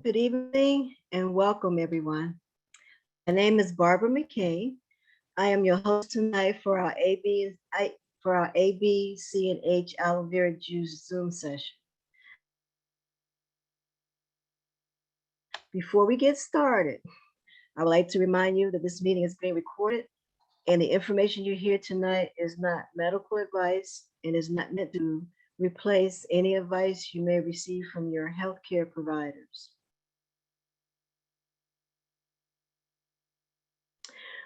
Good evening and welcome, everyone. My name is Barbara McKay. I am your host tonight for our ABC&H Aloe Vera Juice Zoom session. Before we get started, I would like to remind you that this meeting is being recorded and the information you hear tonight is not medical advice and is not meant to replace any advice you may receive from your healthcare providers.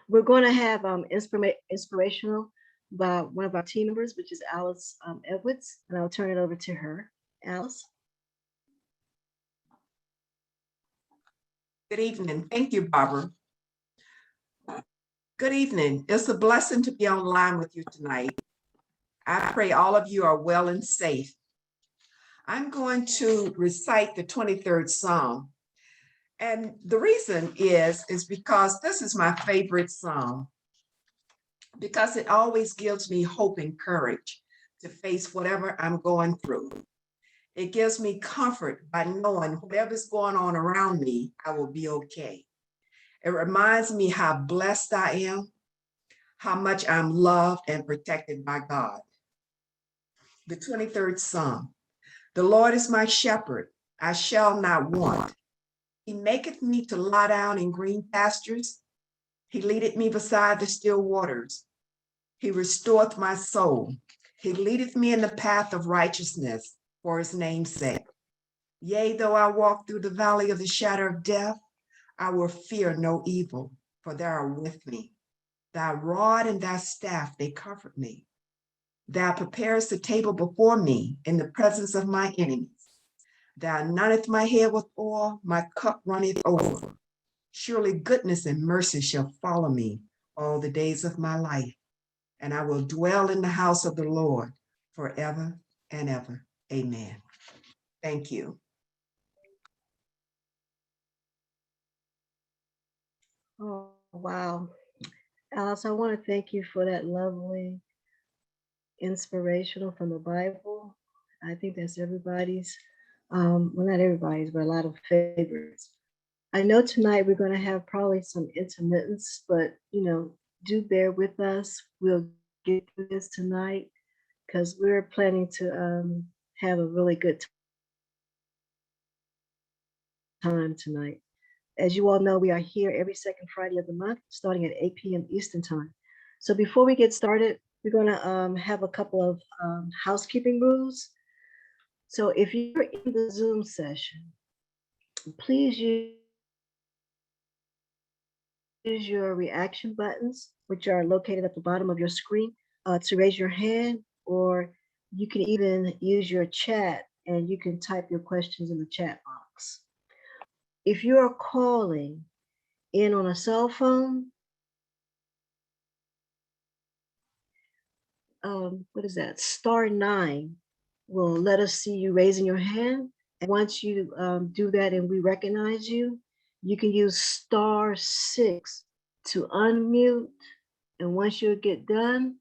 We're going to have inspirational by one of our team members, which is Alice Edwards, and I'll turn it over to her. Alice. Good evening. Thank you, Barbara. Good evening. It's a blessing to be online with you tonight. I pray all of you are well and safe. I'm going to recite the 23rd Psalm. And the reason is because this is my favorite Psalm, because it always gives me hope and courage to face whatever I'm going through. It gives me comfort by knowing whatever's going on around me, I will be okay. It reminds me how blessed I am, how much I'm loved and protected by God. The 23rd Psalm. The Lord is my shepherd, I shall not want. He maketh me to lie down in green pastures. He leadeth me beside the still waters. He restoreth my soul. He leadeth me in the path of righteousness for his name's sake. Yea, though I walk through the valley of the shadow of death, I will fear no evil, for thou art with me. Thy rod and thy staff, they comfort me. Thou preparest the table before me in the presence of my enemies. Thou anointest my head with oil, my cup runneth over. Surely goodness and mercy shall follow me all the days of my life, and I will dwell in the house of the Lord forever and ever. Amen. Thank you. Oh, wow. Alice, I want to thank you for that lovely inspirational from the Bible. I think that's everybody's, well, not everybody's, but a lot of favorites. I know tonight we're going to have probably some intermittence, but do bear with us. We'll get through this tonight because we're planning to have a really good time tonight. As you all know, we are here every second Friday of the month, starting at 8 p.m. Eastern Time. So before we get started, we're going to have a couple of housekeeping rules. So if you're in the Zoom session, please use your reaction buttons, which are located at the bottom of your screen, to raise your hand, or you can even use your chat and you can type your questions in the chat box. If you are calling in on a cell phone, what is that? *9 will let us see you raising your hand. And once you do that and we recognize you, you can use *6 to unmute. And once you get done,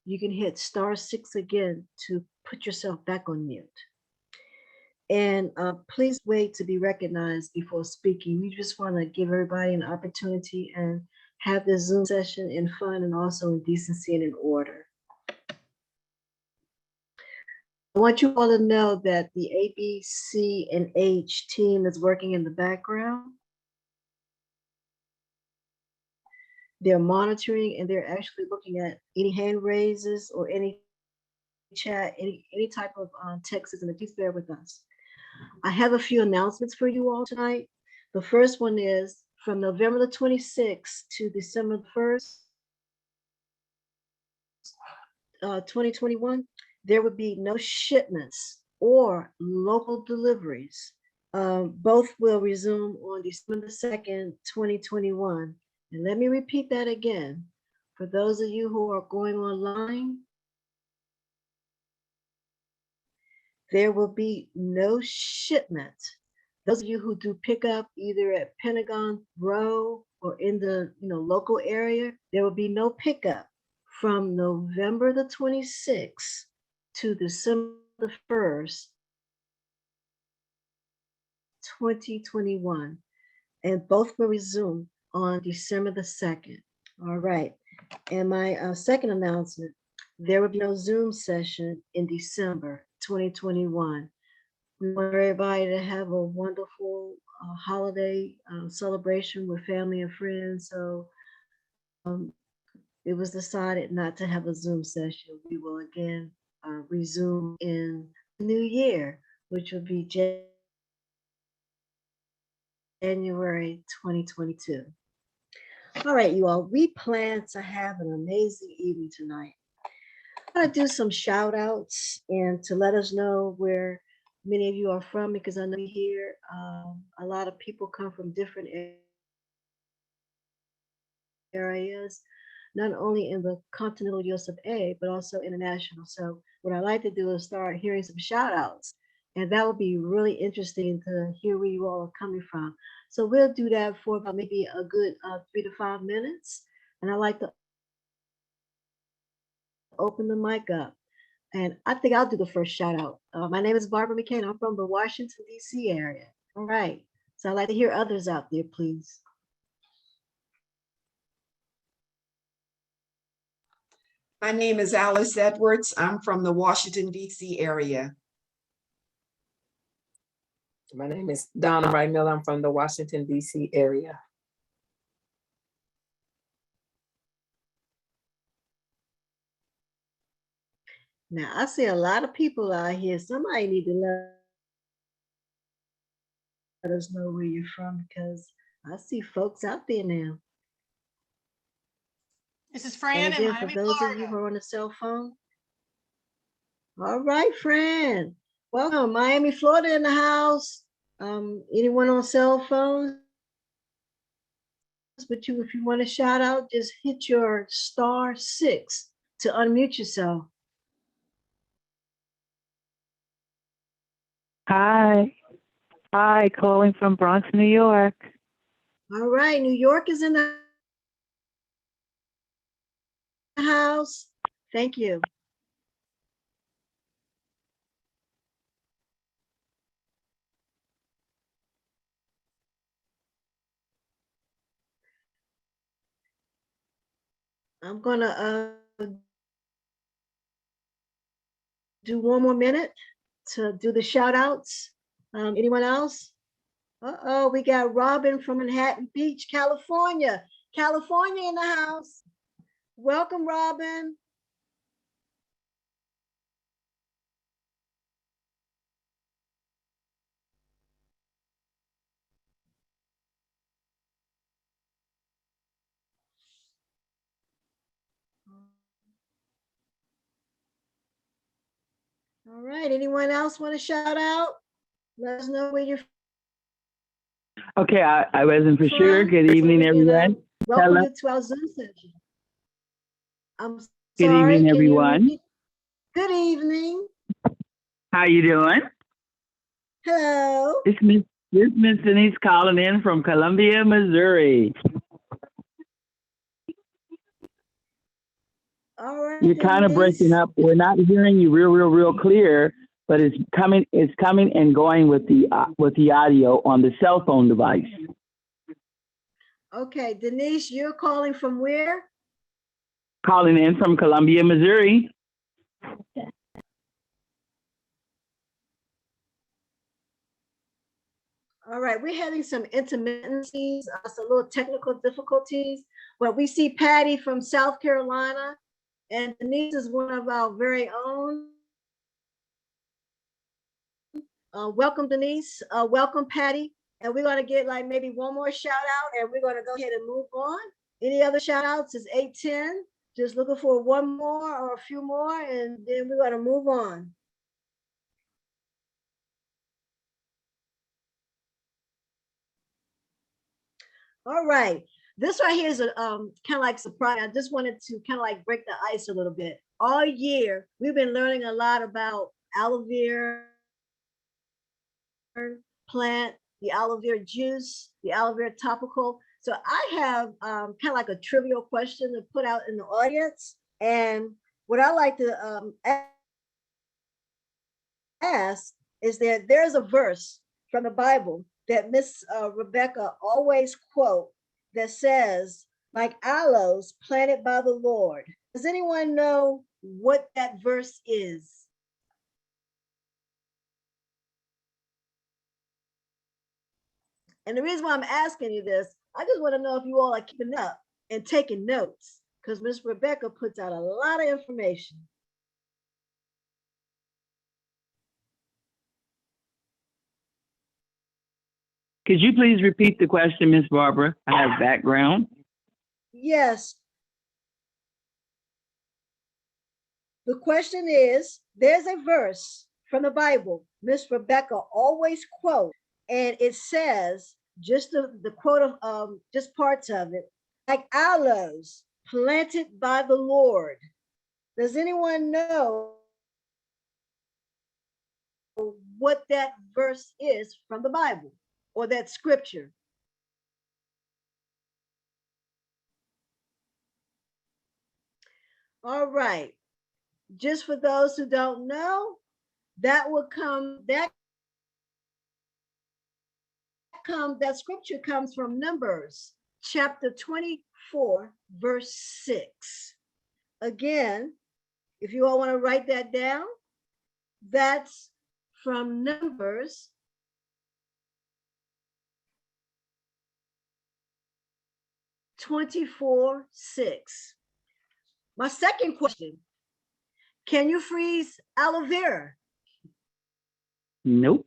you can hit *6 again to put yourself back on mute. And please wait to be recognized before speaking. We just want to give everybody an opportunity and have this Zoom session in fun and also in decency and in order. I want you all to know that the ABC&H team is working in the background. They're monitoring and they're actually looking at any hand raises or any chat, any type of text, and please bear with us. I have a few announcements for you all tonight. The first one is from November the 26th to December the 1st, 2021, there would be no shipments or local deliveries. Both will resume on December the 2nd, 2021. And let me repeat that again. For those of you who are going online, there will be no shipment. Those of you who do pick up either at Pentagon Row or in the local area, there will be no pickup from November the 26th to December the 1st, 2021. And both will resume on December the 2nd. All right. And my second announcement, there will be no Zoom session in December 2021. We want everybody to have a wonderful holiday celebration with family and friends. So it was decided not to have a Zoom session. We will again resume in the new year, which will be January 2022. All right, you all, we plan to have an amazing evening tonight. I'm going to do some shout outs and to let us know where many of you are from, because I know here a lot of people come from different areas, not only in the continental US of A, but also international. So what I like to do is start hearing some shout outs, and that would be really interesting to hear where you all are coming from. So we'll do that for about maybe a good 3 to 5 minutes. And I like to open the mic up. And I think I'll do the first shout out. My name is Barbara McCain. I'm from the Washington, D.C. area. All right. So I'd like to hear others out there, please. My name is Alice Edwards. I'm from the Washington, D.C. area. My name is Donna Wright Miller. I'm from the Washington, D.C. area. Now, I see a lot of people out here. Somebody need to let us know where you're from, because I see folks out there now. This is Fran And in again, for Miami, those of you Florida. who are on a cell phone. All right, Fran. Welcome. Miami, Florida in the house. Anyone on cell phones? But if you want to shout out, just hit your *6 to unmute yourself. Hi, calling from Bronx, New York. All right, New York is in the house. Thank you. I'm gonna do one more minute to do the shout outs. Anyone else? Uh-oh, we got Robin from Manhattan Beach, California. California in the house. Welcome, Robin. All right, anyone else want to shout out? Let us know where you're Okay, I wasn't for from. sure. Good So evening, we can, everyone. welcome Hello. you to our Zoom session. I'm Good sorry, evening, can you everyone. repeat? Good evening. How you doing? Hello. It's Miss Denise calling in from Columbia, Missouri. All right. You're kind of Denise. breaking up. We're not hearing you real clear, but it's coming and going with the audio on the cell phone device. Okay, Denise, you're calling from where? Calling in from Columbia, Missouri. All right, we're having some intermittencies, some little technical difficulties, but we see Patty from South Carolina, and Denise is one of our very own. Welcome, Denise. Welcome, Patty. And we're going to get like maybe one more shout out, and we're going to go ahead and move on. Any other shout outs? It's 8:10. Just looking for one more or a few more, and then we're going to move on. All right. This right here is a kind of like surprise. I just wanted to kind of like break the ice a little bit. All year, we've been learning a lot about aloe vera plant, the aloe vera juice, the aloe vera topical. So I have kind of like a trivial question to put out in the audience. And what I like to ask is that there's a verse from the Bible that Miss Rebecca always quote that says, like aloes planted by the Lord. Does anyone know what that verse is? And the reason why I'm asking you this, I just want to know if you all are keeping up and taking notes, because Miss Rebecca puts out a lot of information. Could you please repeat the question, Miss Barbara? I have background. Yes. The question is, there's a verse from the Bible Miss Rebecca always quotes, and it says, just the quote of just parts of it, like aloes planted by the Lord. Does anyone know what that verse is from the Bible or that scripture? All right. Just for those who don't know, that scripture comes from Numbers chapter 24, verse 6. Again, if you all want to write that down, that's from Numbers 24:6. My second question, can you freeze aloe vera? Nope.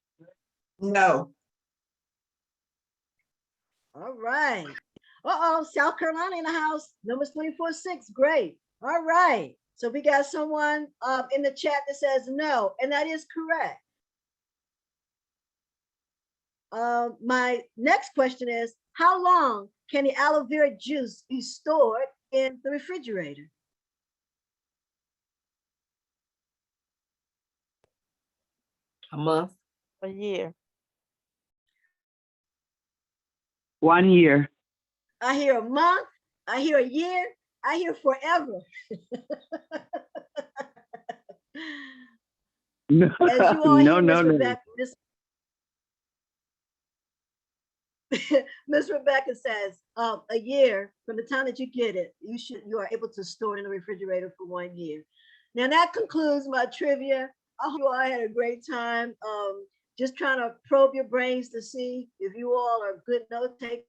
No. All right. Uh-oh, South Carolina in the house. Numbers 24:6. Great. All right. So we got someone in the chat that says no, and that is correct. My next question is, how long can the aloe vera juice be stored in the refrigerator? A month. A year. 1 year. I hear a month, I hear a year, I hear forever. No, As you all no, hear, no, no. Miss Rebecca says, a year from the time that you get it, you are able to store it in the refrigerator for 1 year. Now that concludes my trivia. I hope you all had a great time. Just trying to probe your brains to see if you all are good note takers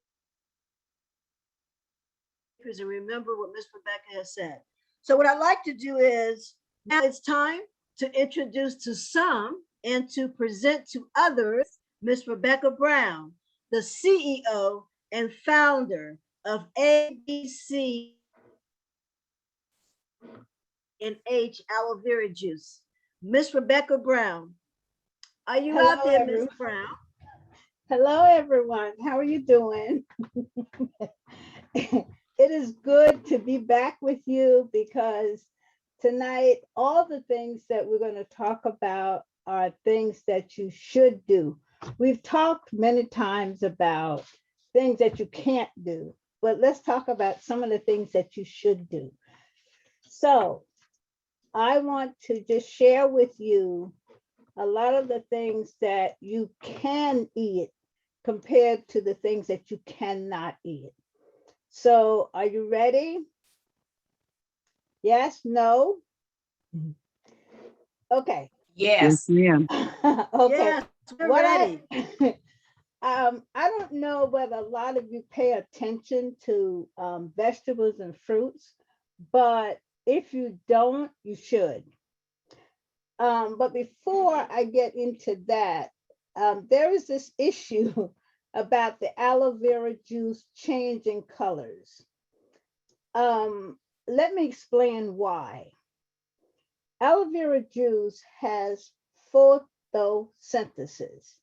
and remember what Miss Rebecca has said. So what I'd like to do is, now it's time to introduce to some and to present to others Miss Rebecca Brown, the CEO and founder of ABC&H Aloe Vera Juice. Miss Rebecca Brown, are you out there, Miss Brown? Hello, everyone. How are you doing? It is good to be back with you because tonight, all the things that we're going to talk about are things that you should do. We've talked many times about things that you can't do, but let's talk about some of the things that you should do. So I want to just share with you a lot of the things that you can eat compared to the things that you cannot eat. So are you ready? Yes, no? Okay. Yes. ma'am. Okay. Yes, we're What ready. I don't know whether a lot of you pay attention to vegetables and fruits, but if you don't, you should. But before I get into that, there is this issue about the aloe vera juice changing colors. Let me explain why. Aloe vera juice has photosynthesis.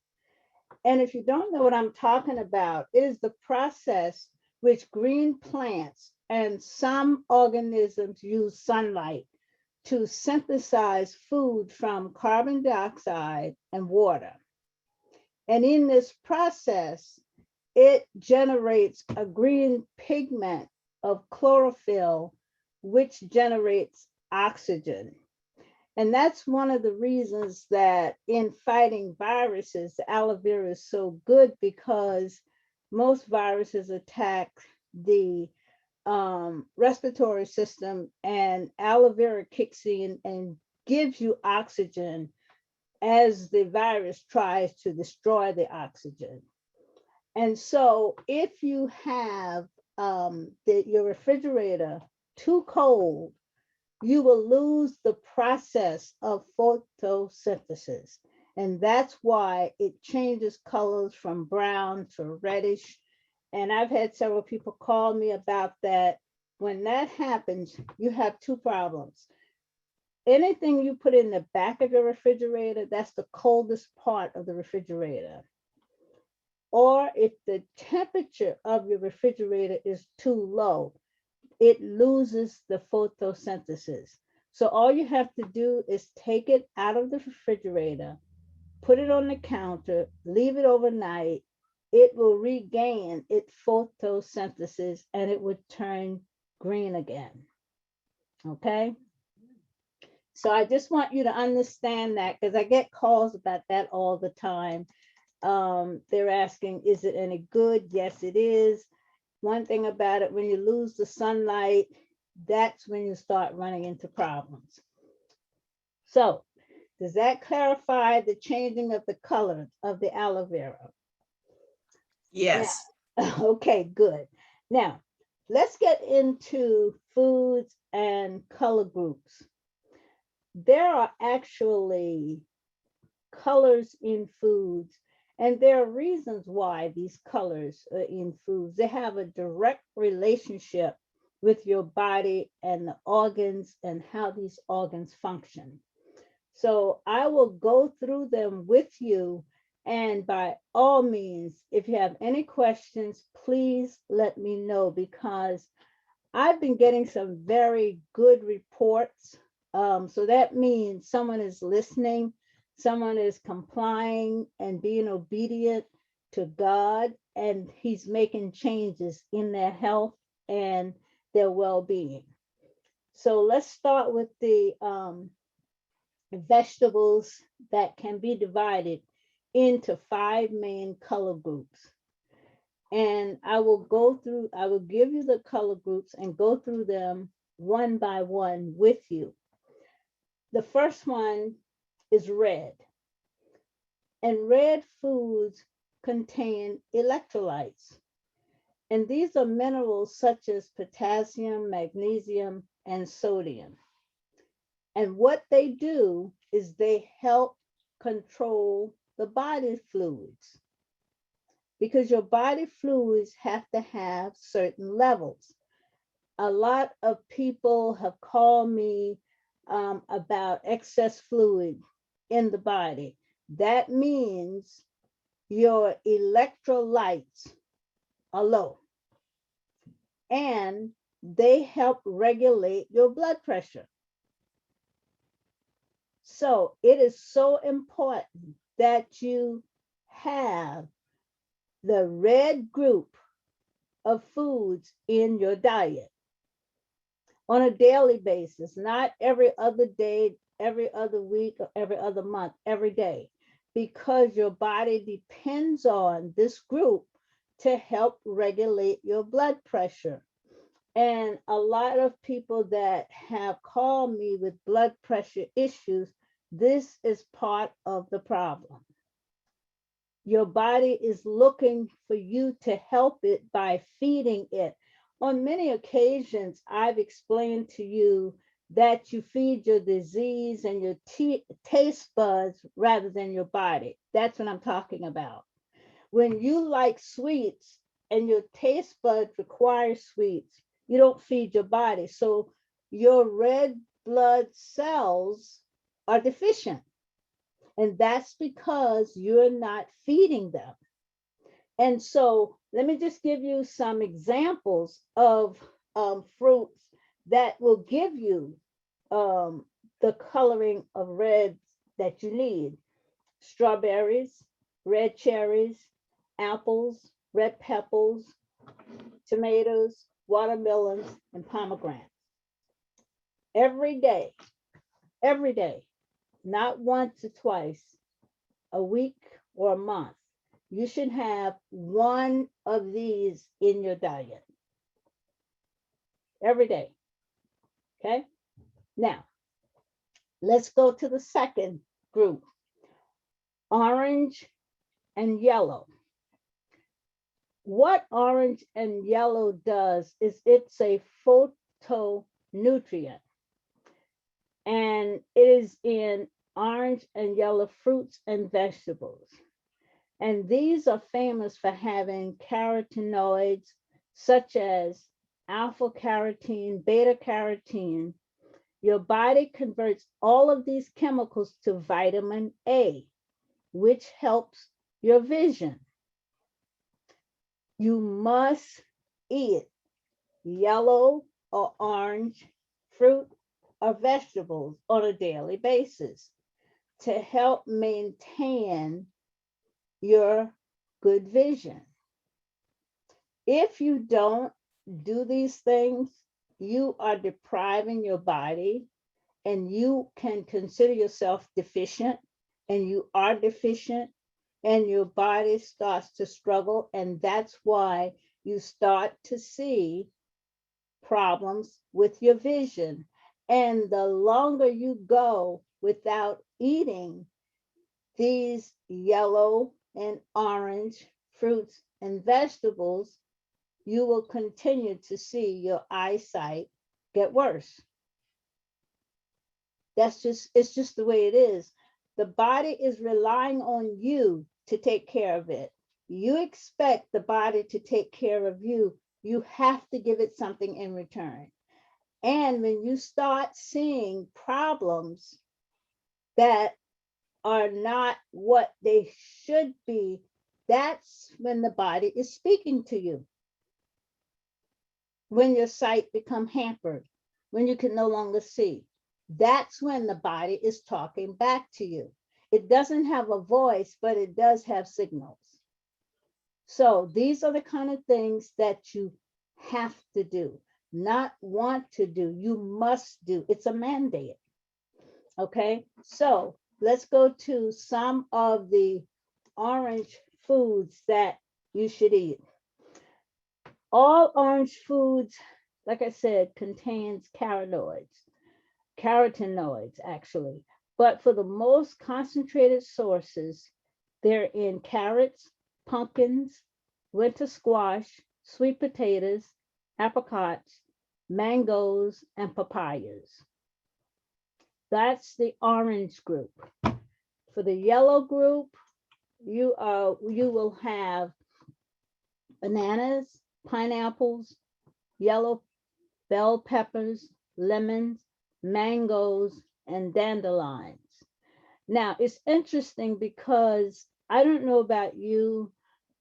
And if you don't know what I'm talking about, it is the process which green plants and some organisms use sunlight to synthesize food from carbon dioxide and water. And in this process, it generates a green pigment of chlorophyll, which generates oxygen. And that's one of the reasons that in fighting viruses, aloe vera is so good, because most viruses attack the respiratory system, and aloe vera kicks in and gives you oxygen as the virus tries to destroy the oxygen. And so if you have your refrigerator too cold, you will lose the process of photosynthesis. And that's why it changes colors from brown to reddish. And I've had several people call me about that. When that happens, you have two problems. Anything you put in the back of your refrigerator, that's the coldest part of the refrigerator. Or if the temperature of your refrigerator is too low, it loses the photosynthesis. So all you have to do is take it out of the refrigerator, put it on the counter, leave it overnight. It will regain its photosynthesis and it would turn green again. Okay. So I just want you to understand that, because I get calls about that all the time. They're asking, is it any good? Yes, it is. One thing about it, when you lose the sunlight, that's when you start running into problems. So does that clarify the changing of the color of the aloe vera? Yes. Yeah. Okay, good. Now, let's get into foods and color groups. There are actually colors in foods, and there are reasons why these colors are in foods. They have a direct relationship with your body and the organs and how these organs function. So I will go through them with you. And by all means, if you have any questions, please let me know, because I've been getting some very good reports. So that means someone is listening, someone is complying and being obedient to God, and he's making changes in their health and their well-being. So let's start with the vegetables that can be divided into 5 main color groups. And I will give you the color groups and go through them one by one with you. The first one is red. And red foods contain electrolytes. And these are minerals such as potassium, magnesium, and sodium. And what they do is they help control the body fluids, because your body fluids have to have certain levels. A lot of people have called me about excess fluid in the body. That means your electrolytes are low, and they help regulate your blood pressure. So it is so important that you have the red group of foods in your diet on a daily basis, not every other day, every other week, or every other month, every day, because your body depends on this group to help regulate your blood pressure. And a lot of people that have called me with blood pressure issues, this is part of the problem. Your body is looking for you to help it by feeding it. On many occasions, I've explained to you that you feed your disease and your taste buds rather than your body. That's what I'm talking about. When you like sweets and your taste buds require sweets, you don't feed your body. So your red blood cells are deficient. And that's because you're not feeding them. And so let me just give you some examples of fruits that will give you the coloring of red that you need. Strawberries, red cherries, apples, red peppers, tomatoes, watermelons, and pomegranates. Every day, not once or twice a week or a month, you should have one of these in your diet every day. Okay. Now, let's go to the second group, orange and yellow. What orange and yellow does is it's a phytonutrient, and it is in orange and yellow fruits and vegetables. And these are famous for having carotenoids such as alpha carotene, beta carotene. Your body converts all of these chemicals to vitamin A, which helps your vision. You must eat yellow or orange fruit or vegetables on a daily basis to help maintain your good vision. If you don't do these things, you are depriving your body, and you can consider yourself deficient, and you are deficient, and your body starts to struggle. And that's why you start to see problems with your vision. And the longer you go without eating these yellow and orange fruits and vegetables, you will continue to see your eyesight get worse. It's just the way it is. The body is relying on you to take care of it. You expect the body to take care of you. You have to give it something in return. And when you start seeing problems that are not what they should be, that's when the body is speaking to you. When your sight become hampered, when you can no longer see, that's when the body is talking back to you. It doesn't have a voice, but it does have signals. So these are the kind of things that you have to do, not want to do. You must do. It's a mandate. Okay, so let's go to some of the orange foods that you should eat. All orange foods, like I said, contains carotenoids actually, but for the most concentrated sources, they're in carrots, pumpkins, winter squash, sweet potatoes, apricots, mangoes, and papayas. That's the orange group. For the yellow group, you will have bananas, pineapples, yellow bell peppers, lemons, mangoes, and dandelions. Now, it's interesting because I don't know about you,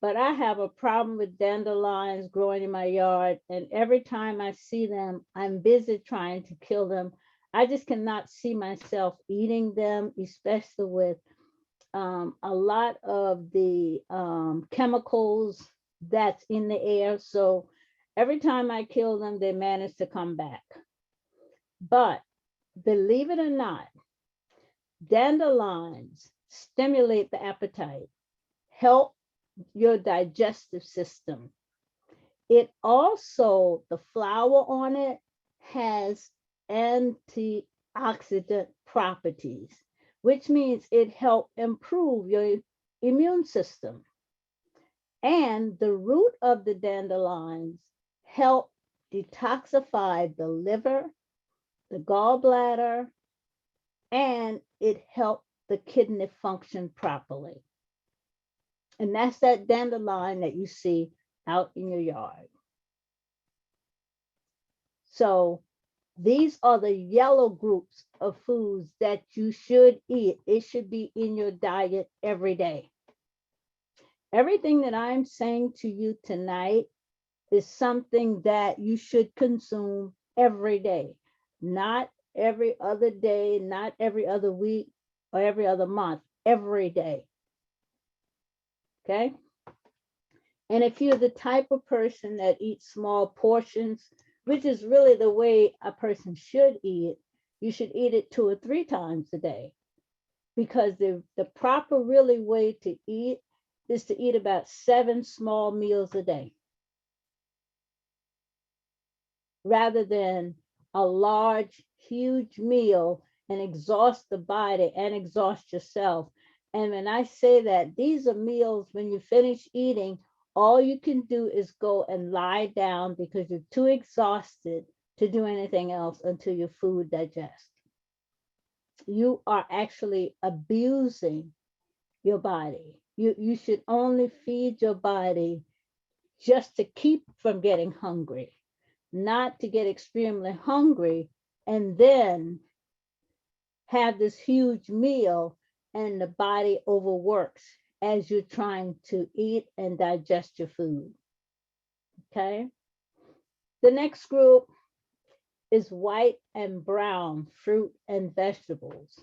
but I have a problem with dandelions growing in my yard. And every time I see them, I'm busy trying to kill them. I just cannot see myself eating them, especially with a lot of the chemicals that's in the air. So every time I kill them, they manage to come back. But believe it or not, dandelions stimulate the appetite, help your digestive system. It also, the flower on it has antioxidant properties, which means it helps improve your immune system. And the root of the dandelions help detoxify the liver, the gallbladder, and it helps the kidney function properly. And that's that dandelion that you see out in your yard. So these are the yellow groups of foods that you should eat. It should be in your diet every day. Everything that I'm saying to you tonight is something that you should consume every day, not every other day, not every other week or every other month, every day. Okay. And if you're the type of person that eats small portions, which is really the way a person should eat, you should eat it 2 or 3 times a day. Because the proper really way to eat is to eat about 7 small meals a day, rather than a large, huge meal and exhaust the body and exhaust yourself. And when I say that, these are meals when you finish eating, all you can do is go and lie down because you're too exhausted to do anything else until your food digests. You are actually abusing your body. You should only feed your body just to keep from getting hungry, not to get extremely hungry and then have this huge meal and the body overworks as you're trying to eat and digest your food. Okay. The next group is white and brown fruit and vegetables.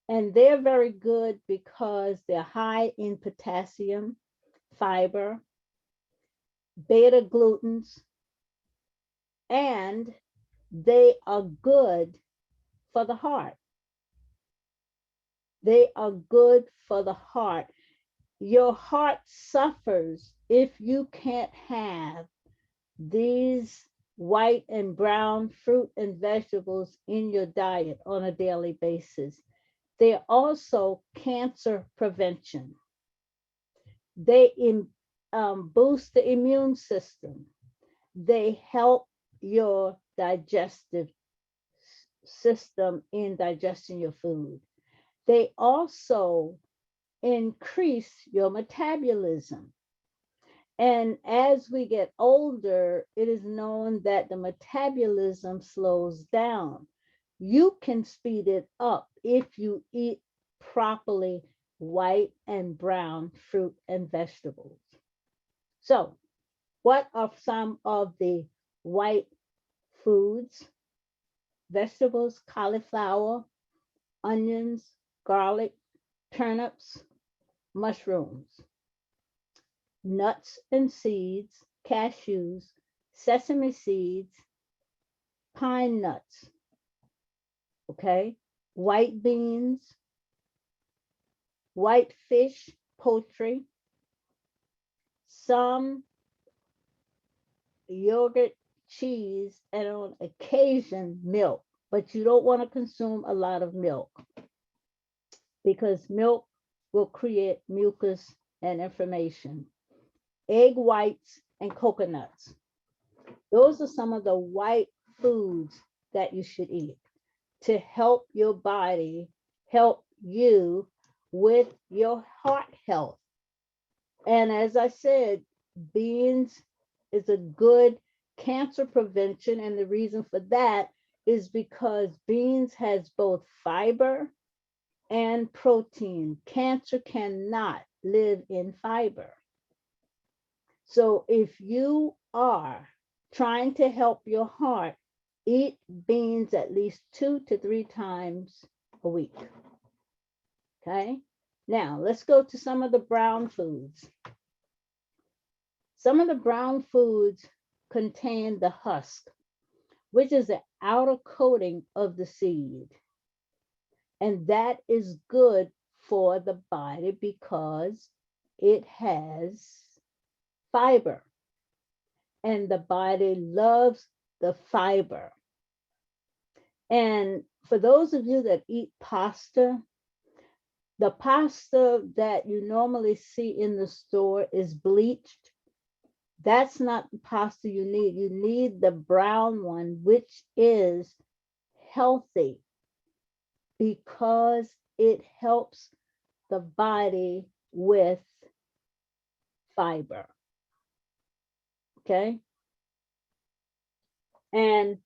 And they're very good because they're high in potassium, fiber, beta glucans, and they are good for the heart. They are good for the heart. Your heart suffers if you can't have these white and brown fruit and vegetables in your diet on a daily basis. They're also cancer prevention. They boost the immune system. They help your digestive system in digesting your food. They also increase your metabolism. And as we get older, it is known that the metabolism slows down. You can speed it up if you eat properly white and brown fruit and vegetables. So, what are some of the white foods? Vegetables: cauliflower, onions, garlic, turnips, mushrooms, nuts and seeds, cashews, sesame seeds, pine nuts, okay, white beans, white fish, poultry, some yogurt, cheese, and on occasion milk. But you don't want to consume a lot of milk because milk will create mucus and inflammation. Egg whites and coconuts. Those are some of the white foods that you should eat to help your body, help you with your heart health. And as I said, beans is a good cancer prevention. And the reason for that is because beans has both fiber and protein. Cancer cannot live in fiber. So if you are trying to help your heart, eat beans at least 2 to 3 times a week. Okay. Now let's go to some of the brown foods. Some of the brown foods contain the husk, which is the outer coating of the seed. And that is good for the body because it has fiber. And the body loves the fiber. And for those of you that eat pasta, the pasta that you normally see in the store is bleached. That's not the pasta you need. You need the brown one, which is healthy because it helps the body with fiber. Okay. And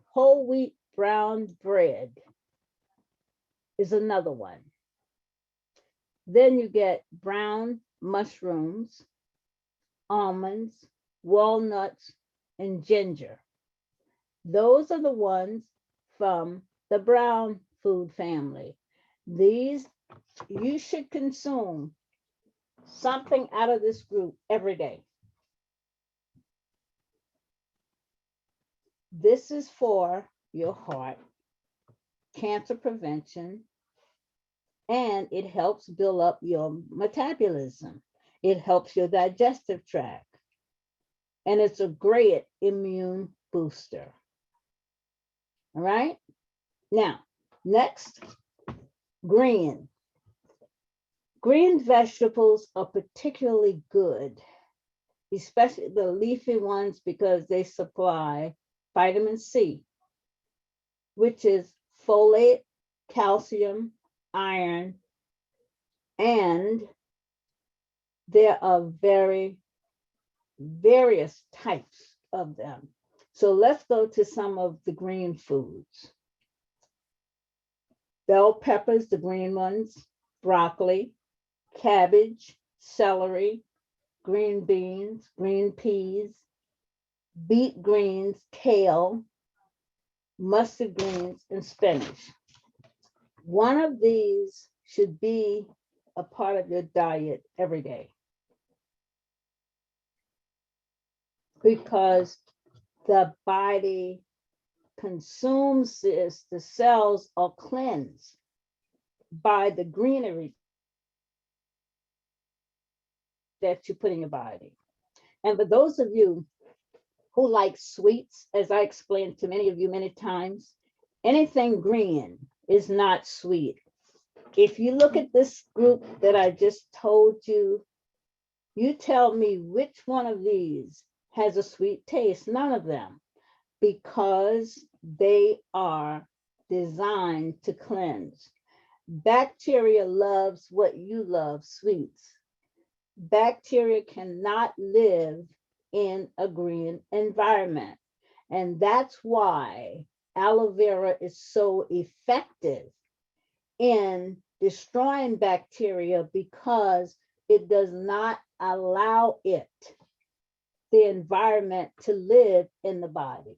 whole wheat brown bread is another one. Then you get brown mushrooms, almonds, walnuts, and ginger. Those are the ones from the brown food family. These, you should consume something out of this group every day. This is for your heart, cancer prevention, and it helps build up your metabolism. It helps your digestive tract, and it's a great immune booster. All right. Now, next, green. Green vegetables are particularly good, especially the leafy ones, because they supply vitamin C, which is folate, calcium, iron, and there are various types of them. So let's go to some of the green foods. Bell peppers, the green ones, broccoli, cabbage, celery, green beans, green peas, beet greens, kale, mustard greens, and spinach. One of these should be a part of your diet every day, because the body consumes this, the cells are cleansed by the greenery that you put in your body. And for those of you who like sweets, as I explained to many of you many times, anything green is not sweet. If you look at this group that I just told you, you tell me which one of these has a sweet taste. None of them, because they are designed to cleanse. Bacteria loves what you love, sweets. Bacteria cannot live in a green environment. And that's why aloe vera is so effective in destroying bacteria, because it does not allow it, the environment, to live in the body.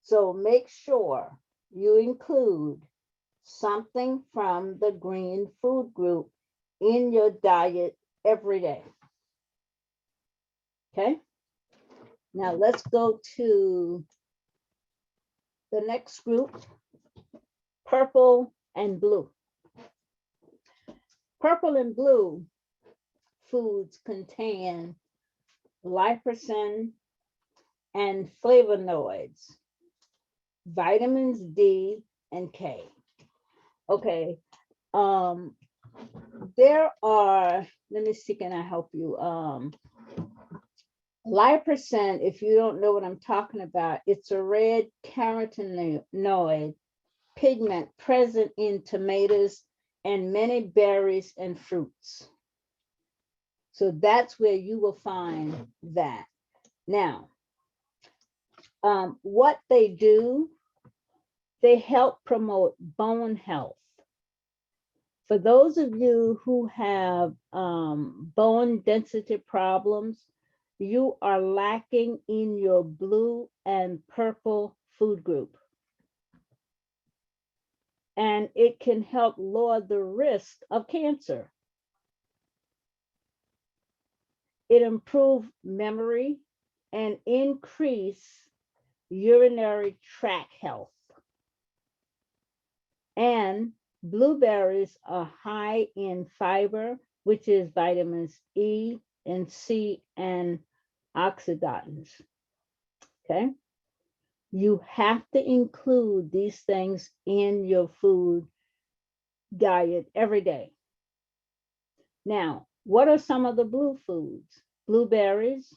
So make sure you include something from the green food group in your diet every day. Okay, now let's go to the next group, purple and blue. Purple and blue foods contain lycopene and flavonoids, vitamins D and K. Okay, there are, let me see, can I help you? Lycopene, if you don't know what I'm talking about, it's a red carotenoid pigment present in tomatoes and many berries and fruits. So that's where you will find that. Now, what they do, they help promote bone health. For those of you who have bone density problems, you are lacking in your blue and purple food group. And it can help lower the risk of cancer. It improves memory and increase urinary tract health. And blueberries are high in fiber, which is vitamins E and C and oxidants. Okay. You have to include these things in your food diet every day. Now, what are some of the blue foods? Blueberries.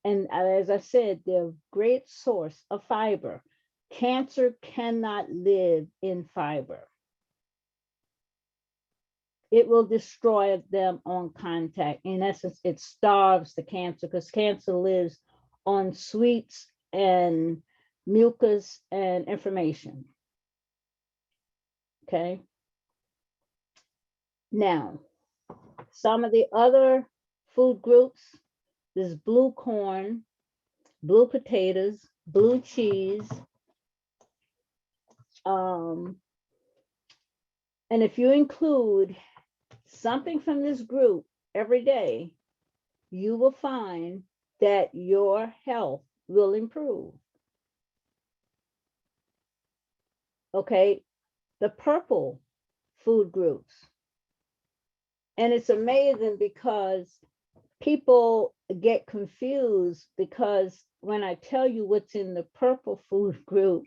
And as I said, they're a great source of fiber. Cancer cannot live in fiber. It will destroy them on contact. In essence, it starves the cancer, because cancer lives on sweets and mucus and inflammation. Okay. Now, Some of the other food groups is blue corn, blue potatoes, blue cheese. And if you include something from this group every day, you will find that your health will improve. Okay, the purple food groups. And it's amazing because people get confused, because when I tell you what's in the purple food group,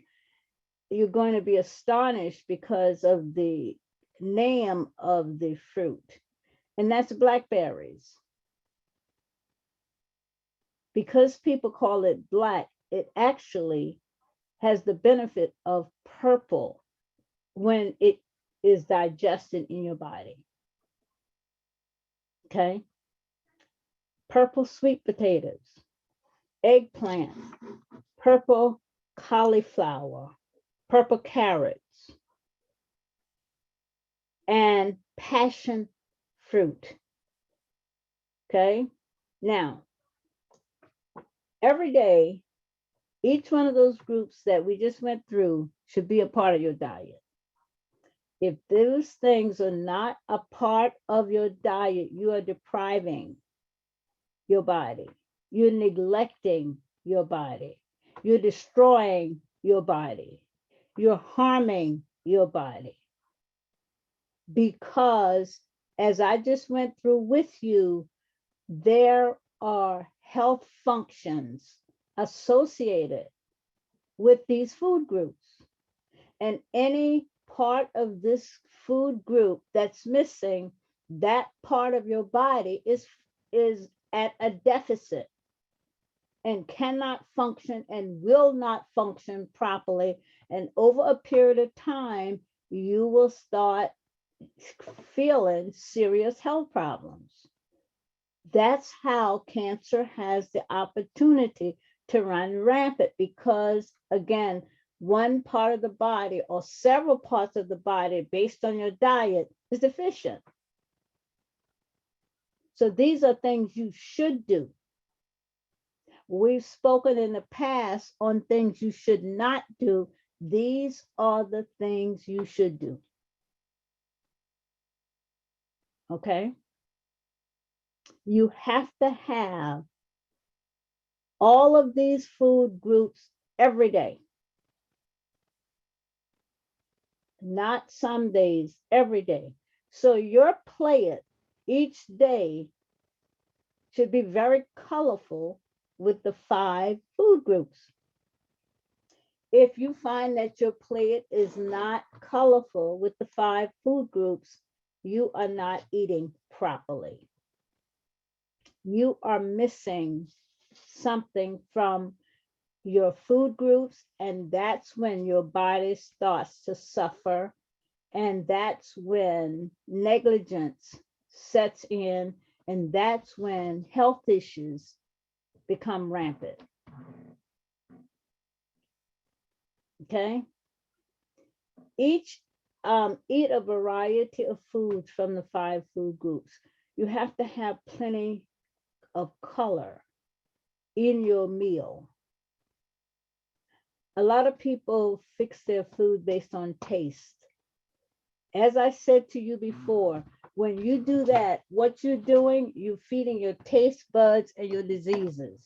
you're going to be astonished because of the name of the fruit, and that's blackberries. Because people call it black, it actually has the benefit of purple when it is digested in your body. Okay. Purple sweet potatoes, eggplant, purple cauliflower, purple carrots, and passion fruit. Okay. Now, every day, each one of those groups that we just went through should be a part of your diet. If those things are not a part of your diet, you are depriving your body. You're neglecting your body. You're destroying your body. You're harming your body. Because, as I just went through with you, there are health functions associated with these food groups. And any part of this food group that's missing, that part of your body is at a deficit and cannot function and will not function properly. And over a period of time, you will start feeling serious health problems. That's how cancer has the opportunity to run rampant, because, again, one part of the body or several parts of the body based on your diet is deficient. So these are things you should do. We've spoken in the past on things you should not do. These are the things you should do. Okay? You have to have all of these food groups every day. Not some days, every day. So your plate each day should be very colorful with the 5 food groups. If you find that your plate is not colorful with the 5 food groups, you are not eating properly. You are missing something from your food groups, and that's when your body starts to suffer, and that's when negligence sets in, and that's when health issues become rampant. Okay? Eat a variety of foods from the 5 food groups. You have to have plenty of color in your meal. A lot of people fix their food based on taste. As I said to you before, when you do that, what you're doing, you're feeding your taste buds and your diseases.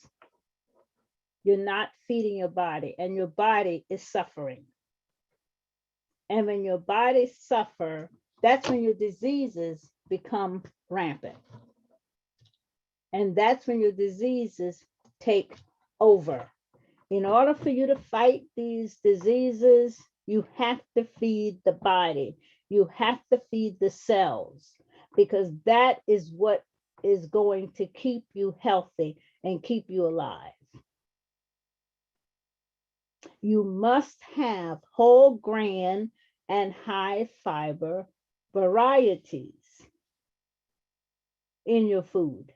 You're not feeding your body, and your body is suffering. And when your body suffers, that's when your diseases become rampant. And that's when your diseases take over. In order for you to fight these diseases, you have to feed the body. You have to feed the cells, because that is what is going to keep you healthy and keep you alive. You must have whole grain and high fiber varieties in your food.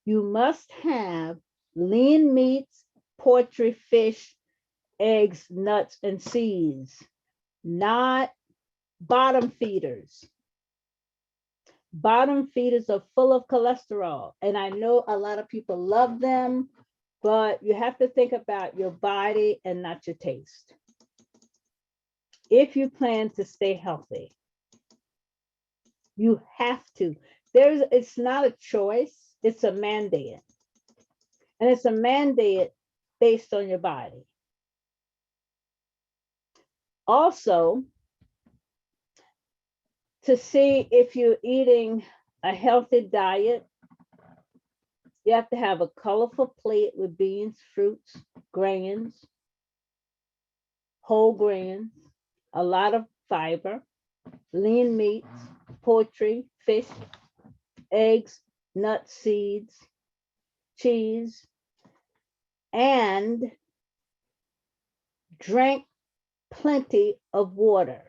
You must have lean meats, poultry, fish, eggs, nuts, and seeds, not bottom feeders. Bottom feeders are full of cholesterol. And I know a lot of people love them, but you have to think about your body and not your taste. If you plan to stay healthy, you have to. It's not a choice, it's a mandate. And it's a mandate based on your body. Also, to see if you're eating a healthy diet, you have to have a colorful plate with beans, fruits, grains, whole grains, a lot of fiber, lean meats, poultry, fish, eggs, nuts, seeds, cheese, and drink plenty of water.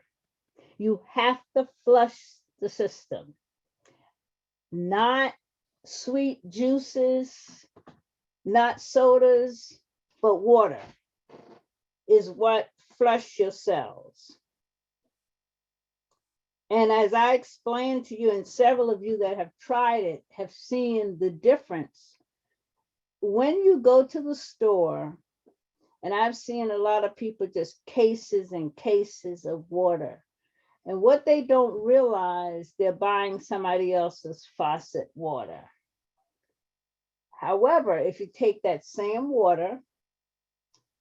You have to flush the system, not sweet juices, not sodas, but water is what flush your cells. And as I explained to you, and several of you that have tried it have seen the difference. When you go to the store, and I've seen a lot of people just cases and cases of water. And what they don't realize, they're buying somebody else's faucet water. However, if you take that same water,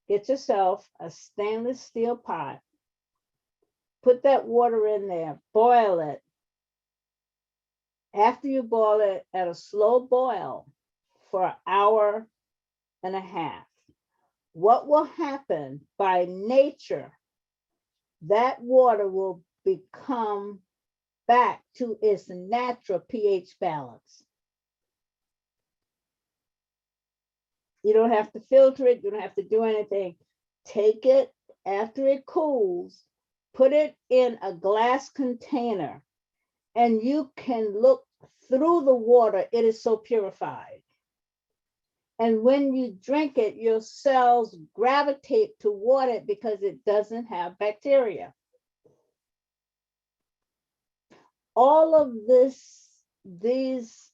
get yourself a stainless steel pot, put that water in there, boil it. After you boil it at a slow boil for an hour and a half, what will happen by nature, that water will become back to its natural pH balance. You don't have to filter it. You don't have to do anything. Take it after it cools, put it in a glass container, and you can look through the water. It is so purified. And when you drink it, your cells gravitate toward it because it doesn't have bacteria. All of these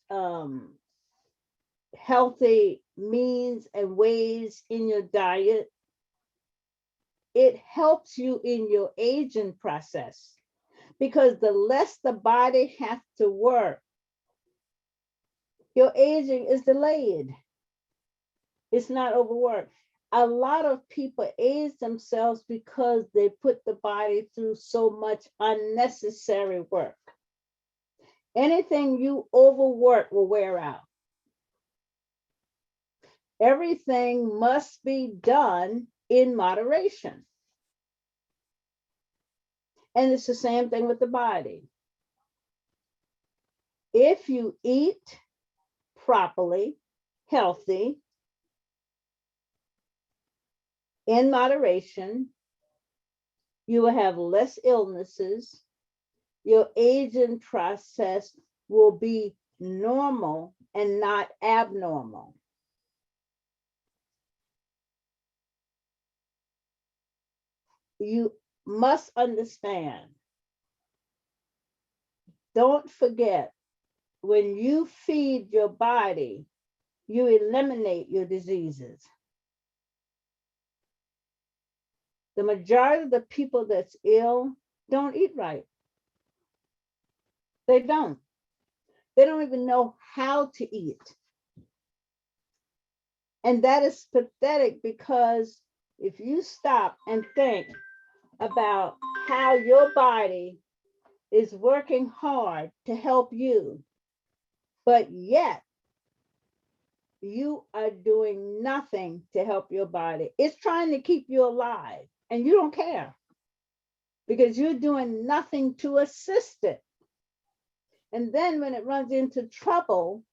healthy means and ways in your diet, it helps you in your aging process, because the less the body has to work, your aging is delayed. It's not overworked. A lot of people age themselves because they put the body through so much unnecessary work. Anything you overwork will wear out. Everything must be done in moderation. And it's the same thing with the body. If you eat properly, healthy, in moderation, you will have less illnesses. Your aging process will be normal and not abnormal. You must understand, don't forget, when you feed your body, you eliminate your diseases. The majority of the people that's ill don't eat right. They don't. They don't even know how to eat. And that is pathetic, because if you stop and think about how your body is working hard to help you, but yet you are doing nothing to help your body. It's trying to keep you alive, and you don't care because you're doing nothing to assist it. And then when it runs into trouble,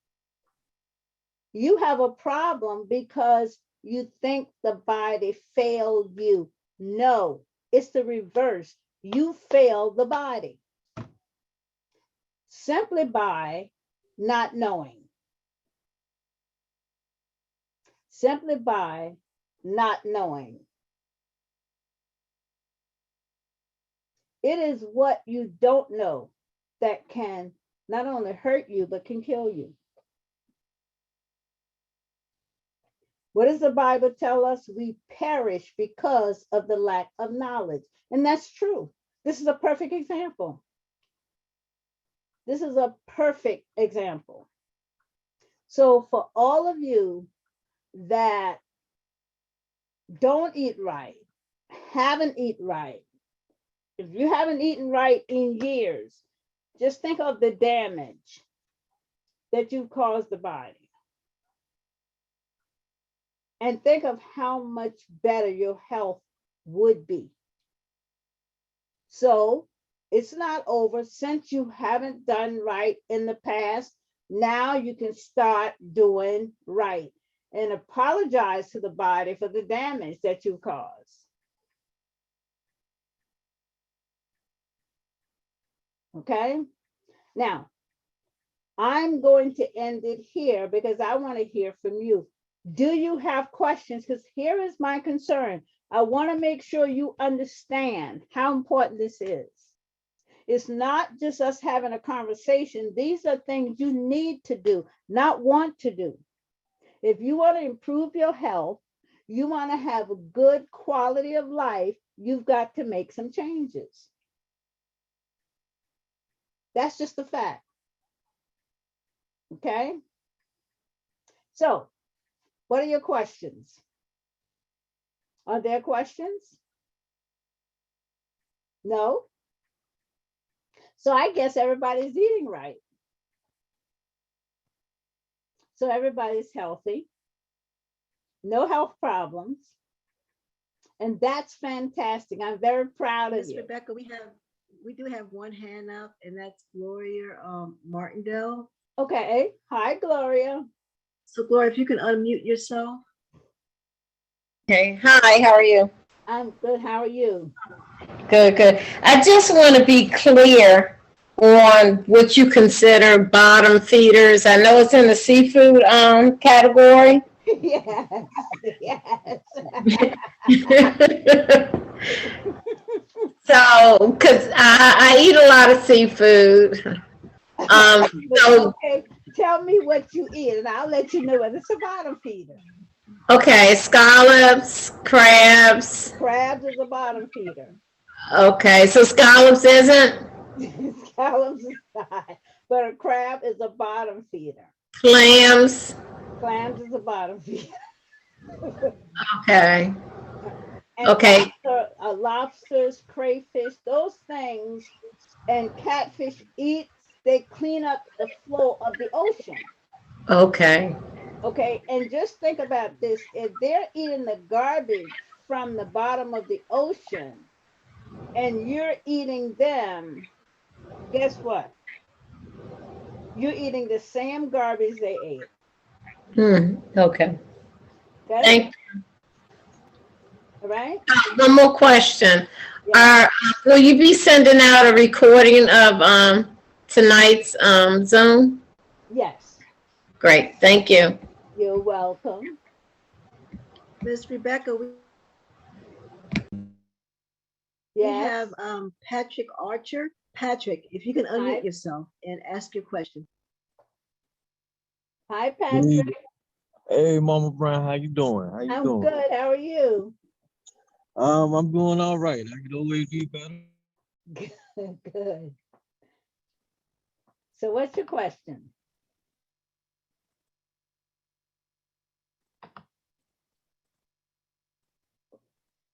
you have a problem because you think the body failed you. No, it's the reverse. You failed the body simply by not knowing. Simply by not knowing. It is what you don't know that can not only hurt you, but can kill you. What does the Bible tell us? We perish because of the lack of knowledge. And that's true. This is a perfect example. This is a perfect example. So for all of you that don't eat right, haven't eaten right, if you haven't eaten right in years, just think of the damage that you've caused the body. And think of how much better your health would be. So it's not over. Since you haven't done right in the past, now you can start doing right and apologize to the body for the damage that you caused. Okay? Now, I'm going to end it here because I want to hear from you. Do you have questions? Because here is my concern. I want to make sure you understand how important this is. It's not just us having a conversation. These are things you need to do, not want to do. If you want to improve your health, you want to have a good quality of life, you've got to make some changes. That's just a fact. Okay? So, what are your questions? Are there questions? No? So I guess everybody's eating right. So everybody's healthy. No health problems. And that's fantastic. I'm very proud of Miss you. Rebecca, we do have one hand up, and that's Gloria Martindale. Okay. Hi, Gloria. So Gloria, if you can unmute yourself. Okay. Hi, how are you? I'm good. How are you? Good, good. I just want to be clear on what you consider bottom feeders. I know it's in the seafood category. Yes. Yes. So, because I eat a lot of seafood. So, Okay. Tell me what you eat, and I'll let you know whether it's a bottom feeder. okay, scallops, crabs. Crabs is a bottom feeder. Okay, so scallops isn't? Scallops is not, but a crab is a bottom feeder. Clams. Clams is a bottom feeder. Okay. And Okay. lobsters, crayfish, those things, and catfish they clean up the flow of the ocean. Okay. Okay, and just think about this. If they're eating the garbage from the bottom of the ocean and you're eating them, guess what? You're eating the same garbage they ate. Okay. Okay? Thank All right? One more question. Yeah. Will you be sending out a recording of tonight's Zoom? Yes. Great, thank you. You're welcome. Miss Rebecca, we Yes. have Patrick Archer. Patrick, if you can unmute yourself and ask your question. Hi, Patrick. Hey, Mama Brown, how you doing? How you I'm doing? good. How are you? I'm doing all right. I could always be better. Good. So what's your question?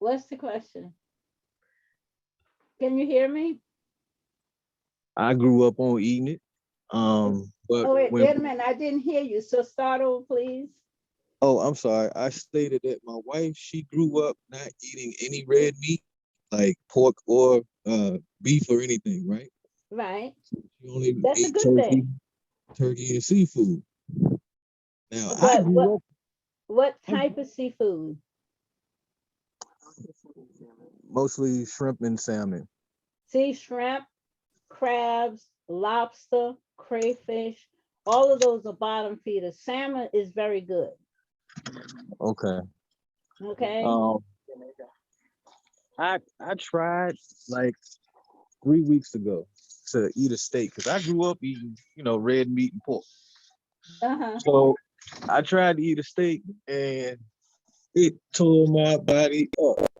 What's the question? Can you hear me? I grew up on eating it. But Oh, wait when a minute. I didn't hear you. So start over, please. I'm sorry. I stated that my wife, she grew up not eating any red meat, like pork or beef or anything, right? Right. She only That's a ate good thing. turkey and seafood. Now I But grew up what type of seafood? mostly shrimp and salmon. Sea shrimp, crabs, lobster, crayfish, all of those are bottom feeders. Salmon is very good. Okay. Okay. I tried like 3 weeks ago. to eat a steak because I grew up eating, red meat and pork. Uh-huh. So I tried to eat a steak and it tore my body up.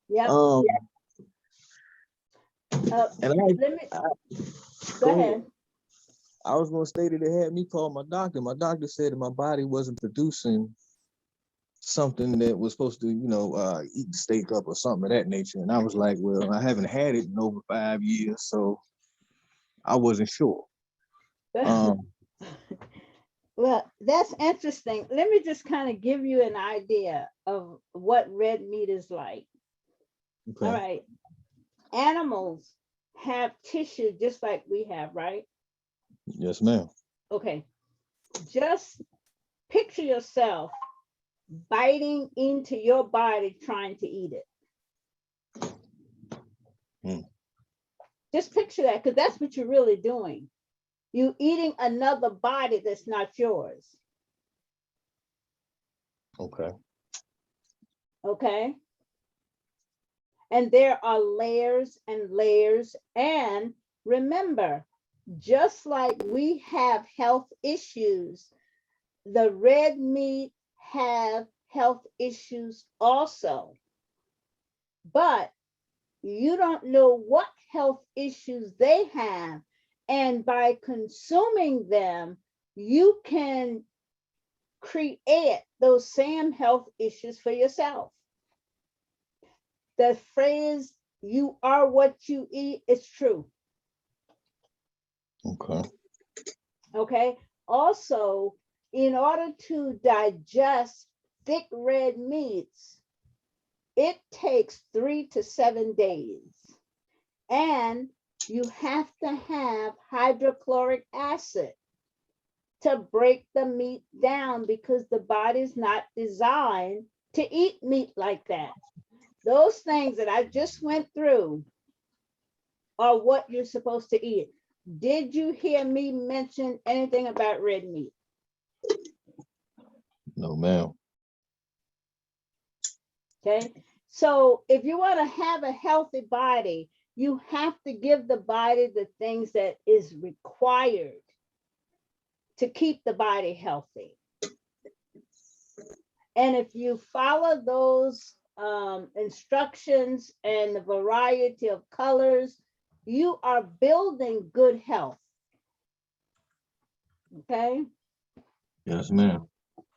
Yep. Um, and Let me I go ahead. I was gonna say that it had me call my doctor. My doctor said that my body wasn't producing something that was supposed to, eat the steak up or something of that nature. And I was like, well, I haven't had it in over 5 years, so I wasn't sure. Well, that's interesting. Let me just kind of give you an idea of what red meat is like. Okay. All right. Animals have tissue just like we have, right? Yes, ma'am. Okay. Just picture yourself biting into your body trying to eat it. Just picture that, because that's what you're really doing. You're eating another body that's not yours. Okay. Okay. And there are layers and layers. And remember, just like we have health issues, the red meat have health issues also. But you don't know what health issues they have. And by consuming them, you can create those same health issues for yourself. The phrase, you are what you eat, is true. Okay. Okay. Also, in order to digest thick red meats, it takes 3 to 7 days. And you have to have hydrochloric acid to break the meat down because the body's not designed to eat meat like that. Those things that I just went through are what you're supposed to eat. Did you hear me mention anything about red meat? No, ma'am. Okay. So if you want to have a healthy body, you have to give the body the things that is required to keep the body healthy. And if you follow those instructions and the variety of colors, you are building good health. Okay. Yes, ma'am.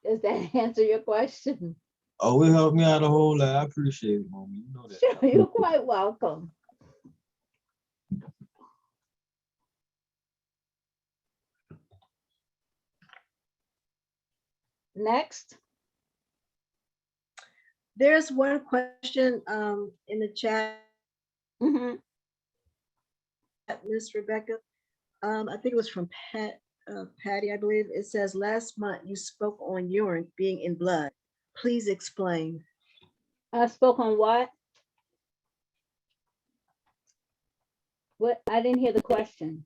Does that answer your question? Oh, it helped me out a whole lot. I appreciate it, mommy. You know that. Sure, you're quite welcome. Next. There's one question in the chat, Mm-hmm. Miss Rebecca. I think it was from Patty, I believe. It says, last month you spoke on urine being in blood. Please explain. I spoke on what? What? I didn't hear the question.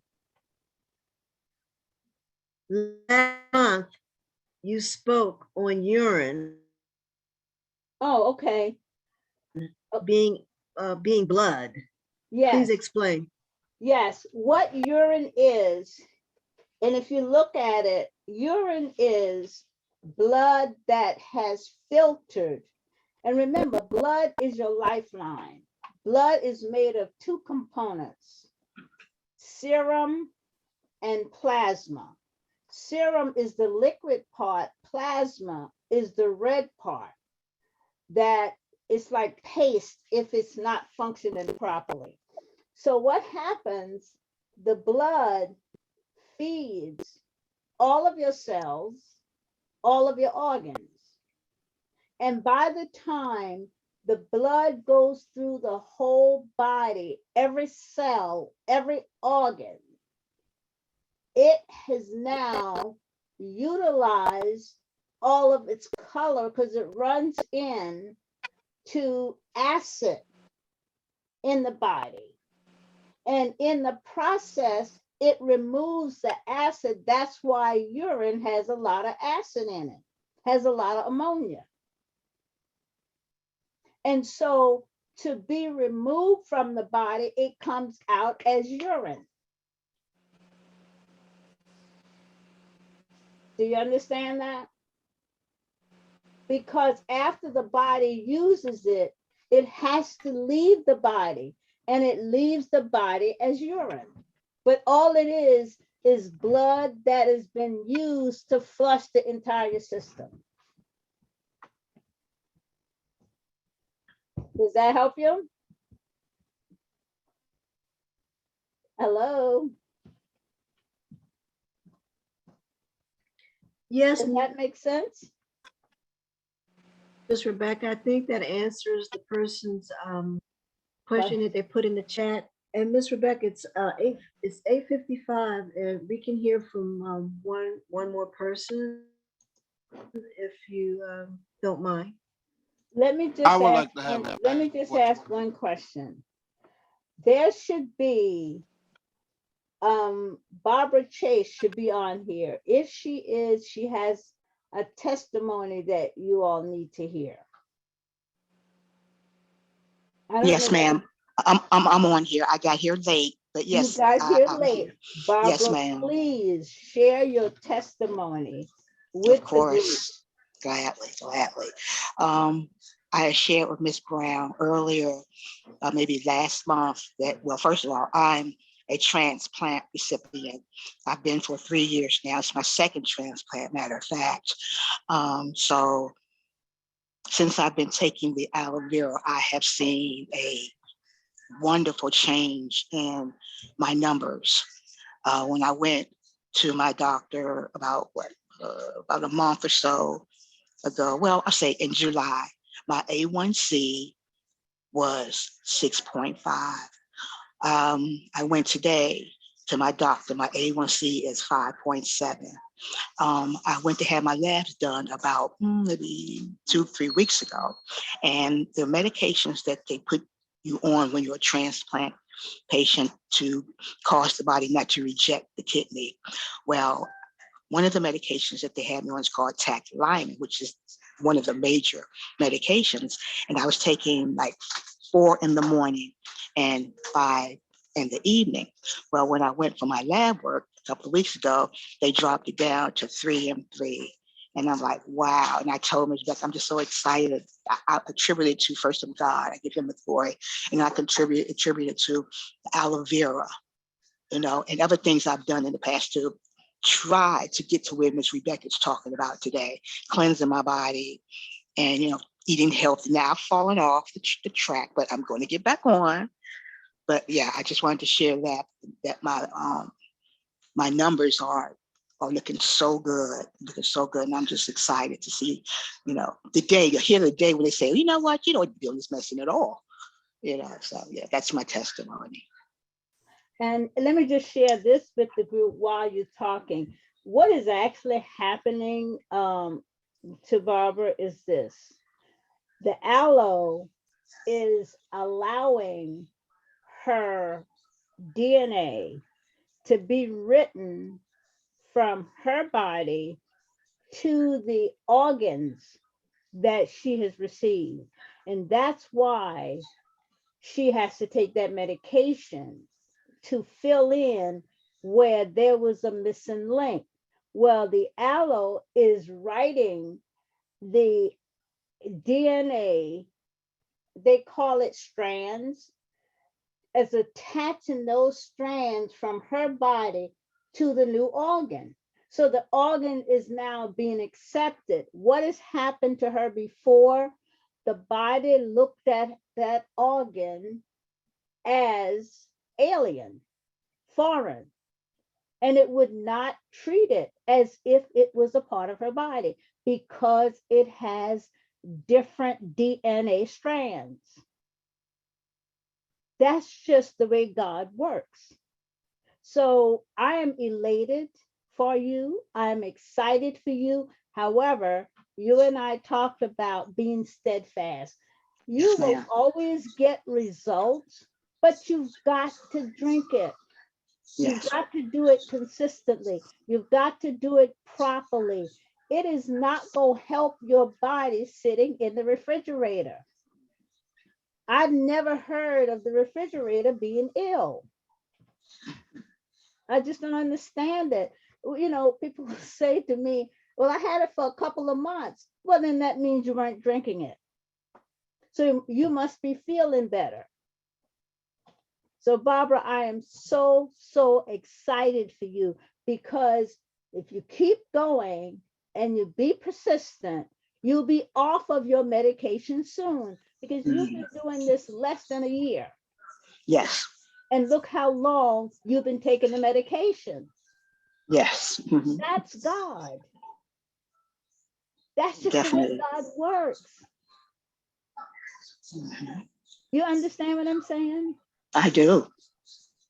Last month you spoke on urine Oh, okay. being blood. Yes. Please explain. Yes. What urine is, and if you look at it, urine is blood that has filtered. And remember, blood is your lifeline. Blood is made of 2 components, serum and plasma. Serum is the liquid part, plasma is the red part that is like paste if it's not functioning properly. So what happens, the blood feeds all of your cells, all of your organs. And by the time the blood goes through the whole body, every cell, every organ, it has now utilized all of its color because it runs in to acid in the body. And in the process, it removes the acid. That's why urine has a lot of acid in it, has a lot of ammonia. And so to be removed from the body, it comes out as urine. Do you understand that? Because after the body uses it, it has to leave the body, and it leaves the body as urine. But all it is blood that has been used to flush the entire system. Does that help you? Hello? Yes, Does that make sense? Miss Rebecca, I think that answers the person's question that they put in the chat. And Miss Rebecca, it's 8:55, and we can hear from one more person if you don't mind. Let me just I would ask like to have one, that let me back. just What- ask one question. There should be Barbara Chase should be on here. If she is, she has a testimony that you all need to hear. I don't Yes, know. ma'am. I'm on here. I got here late, but You yes, got here I'm late. here. Barbara, Yes, ma'am. please share your testimony Of with the group. course. Gladly, gladly. I had shared with Miss Brown earlier, maybe last month, that, well, first of all, I'm a transplant recipient. I've been for 3 years now. It's my second transplant, matter of fact. So since I've been taking the aloe vera, I have seen a wonderful change in my numbers. When I went to my doctor about about a month or so ago, well, I'll say in July, my A1C was 6.5. I went today to my doctor, my A1C is 5.7. I went to have my labs done about maybe 2-3 weeks ago, and the medications that they put you on when you're a transplant patient to cause the body not to reject the kidney. Well, one of the medications that they had me on is called tacrolimus, which is one of the major medications. And I was taking like 4 in the morning and 5 in the evening. Well, when I went for my lab work a couple of weeks ago, they dropped it down to 3 and 3. And I'm like, wow. And I told Ms. Beck, I'm just so excited. I attribute it to, first of God, I give him the glory. And I attribute it to aloe vera, and other things I've done in the past to try to get to where Ms. Rebecca's talking about today, cleansing my body and, eating healthy. Now I've fallen off the track, but I'm going to get back on. But yeah, I just wanted to share that my numbers are looking so good, and I'm just excited to see, hear the day when they say, you know what, you don't do this medicine at all, So yeah, that's my testimony. And let me just share this with the group while you're talking. What is actually happening to Barbara is this. The aloe is allowing her DNA to be written from her body to the organs that she has received. And that's why she has to take that medication to fill in where there was a missing link. Well, the aloe is writing the DNA, they call it strands, as attaching those strands from her body to the new organ. So the organ is now being accepted. What has happened to her before? The body looked at that organ as alien, foreign, and it would not treat it as if it was a part of her body because it has different DNA strands. That's just the way God works. So I am elated for you. I'm excited for you. However, you and I talked about being steadfast. You Yes, will ma'am. always get results, but you've got to drink it. You've Yes. got to do it consistently. You've got to do it properly. It is not going to help your body sitting in the refrigerator. I've never heard of the refrigerator being ill. I just don't understand it. You know, people say to me, well, I had it for a couple of months. Well, then that means you weren't drinking it. So you must be feeling better. So Barbara, I am so, so excited for you, because if you keep going and you be persistent, you'll be off of your medication soon, because you've been doing this less than a year. Yes, And look how long you've been taking the medication. yes, That's God. That's just definitely. the way God works. Mhm. You understand what I'm saying? I do.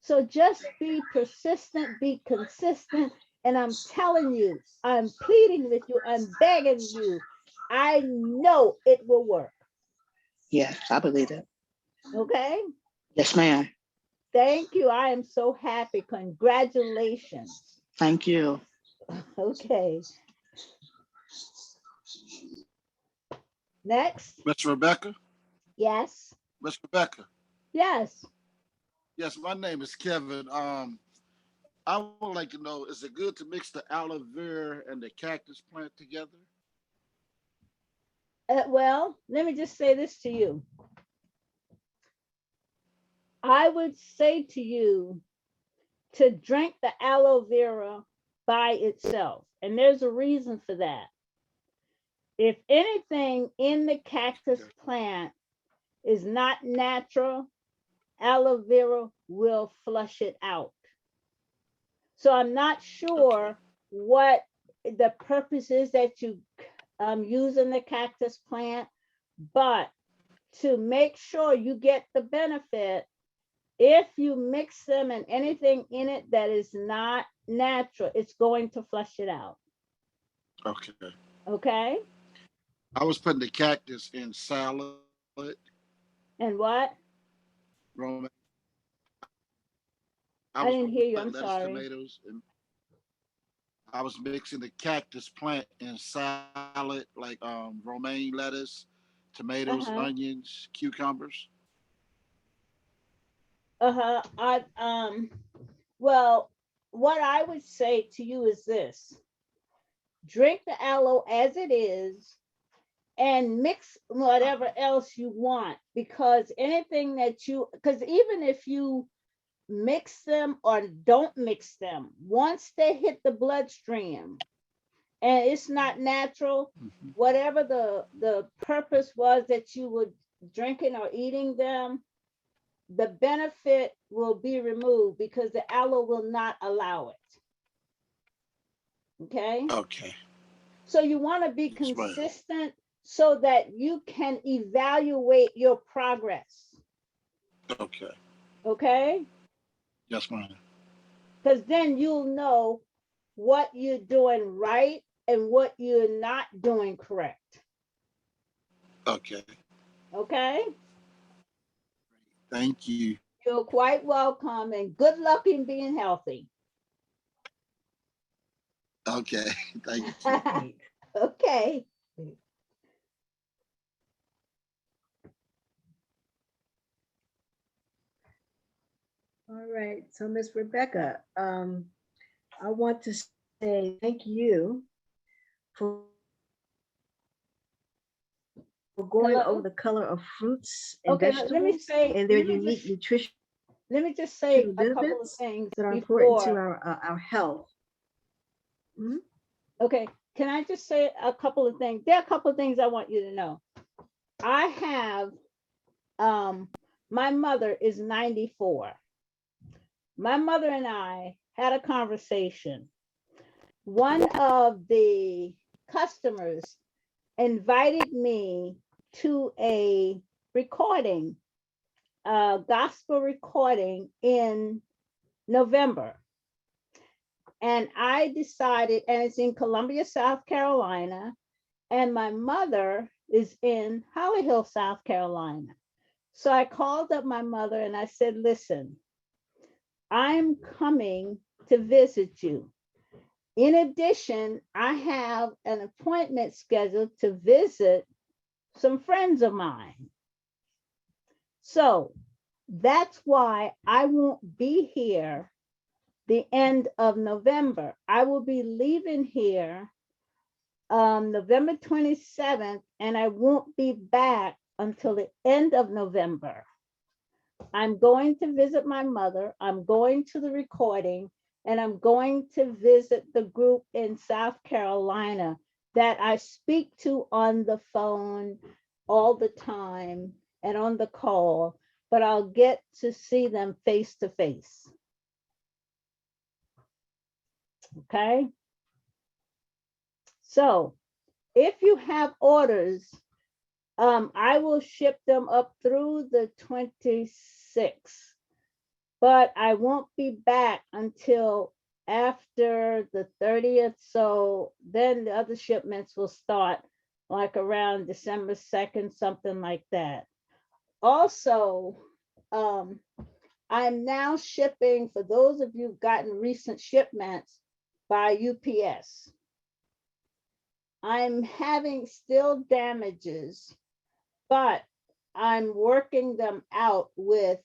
So just be persistent, be consistent. And I'm telling you, I'm pleading with you, I'm begging you. I know it will work. Yes, I believe it. Okay? Yes, ma'am. Thank you. I am so happy. Congratulations. Thank you. Okay. Next. Miss Rebecca? Yes. Miss Rebecca? Yes. Yes, my name is Kevin. I would like to know, is it good to mix the aloe vera and the cactus plant together? Well, let me just say this to you. I would say to you to drink the aloe vera by itself. And there's a reason for that. If anything in the cactus plant is not natural, aloe vera will flush it out. So I'm not sure what the purpose is that you using the cactus plant, but to make sure you get the benefit, if you mix them and anything in it that is not natural, it's going to flush it out. Okay. Okay? I was putting the cactus in salad, And what? romaine. I Was didn't putting hear you. I'm lettuce, sorry. tomatoes, and I was mixing the cactus plant in salad, like romaine lettuce, tomatoes, Uh-huh. onions, cucumbers. Uh-huh. Well, what I would say to you is this: drink the aloe as it is and mix whatever else you want, because anything that because even if you mix them or don't mix them, once they hit the bloodstream and it's not natural, whatever the purpose was that you were drinking or eating them, the benefit will be removed because the aloe will not allow it. Okay? Okay. So you want to be Yes, ma'am. consistent so that you can evaluate your progress. Okay. Okay? Yes, ma'am. Because then you'll know what you're doing right and what you're not doing correct. Okay. Okay? Thank you. You're quite welcome, and good luck in being healthy. Okay. Thank you. Okay. All right. So, Miss Rebecca, I want to say thank you for going Hello? over the color of fruits and Okay, let me vegetables say, and their unique nutritional let me just say a couple of benefits things that are important to before. our health. Mhm. Okay, can I just say a couple of things? There are a couple of things I want you to know. I have, my mother is 94. My mother and I had a conversation. One of the customers invited me to a recording, a gospel recording in November. And I decided, and it's in Columbia, South Carolina, and my mother is in Holly Hill, South Carolina. So I called up my mother and I said, listen, I'm coming to visit you. In addition, I have an appointment scheduled to visit some friends of mine. So that's why I won't be here the end of November. I will be leaving here November 27th, and I won't be back until the end of November. I'm going to visit my mother. I'm going to the recording, and I'm going to visit the group in South Carolina that I speak to on the phone all the time and on the call, but I'll get to see them face to face. Okay. So if you have orders, I will ship them up through the 26th, but I won't be back until after the 30th. So then the other shipments will start like around December 2nd, something like that. Also, I'm now shipping, for those of you who've gotten recent shipments, by UPS. I'm having still damages, but I'm working them out with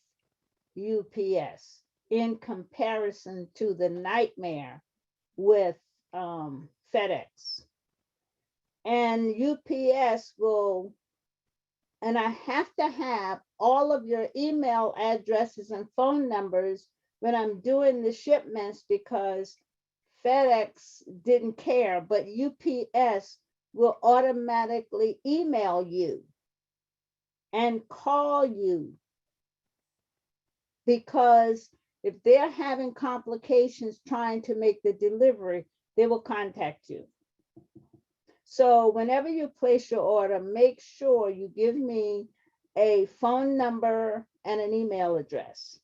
UPS in comparison to the nightmare with FedEx. And UPS will, and I have to have all of your email addresses and phone numbers when I'm doing the shipments, because FedEx didn't care, but UPS will automatically email you and call you, because if they're having complications trying to make the delivery, they will contact you. So whenever you place your order, make sure you give me a phone number and an email address.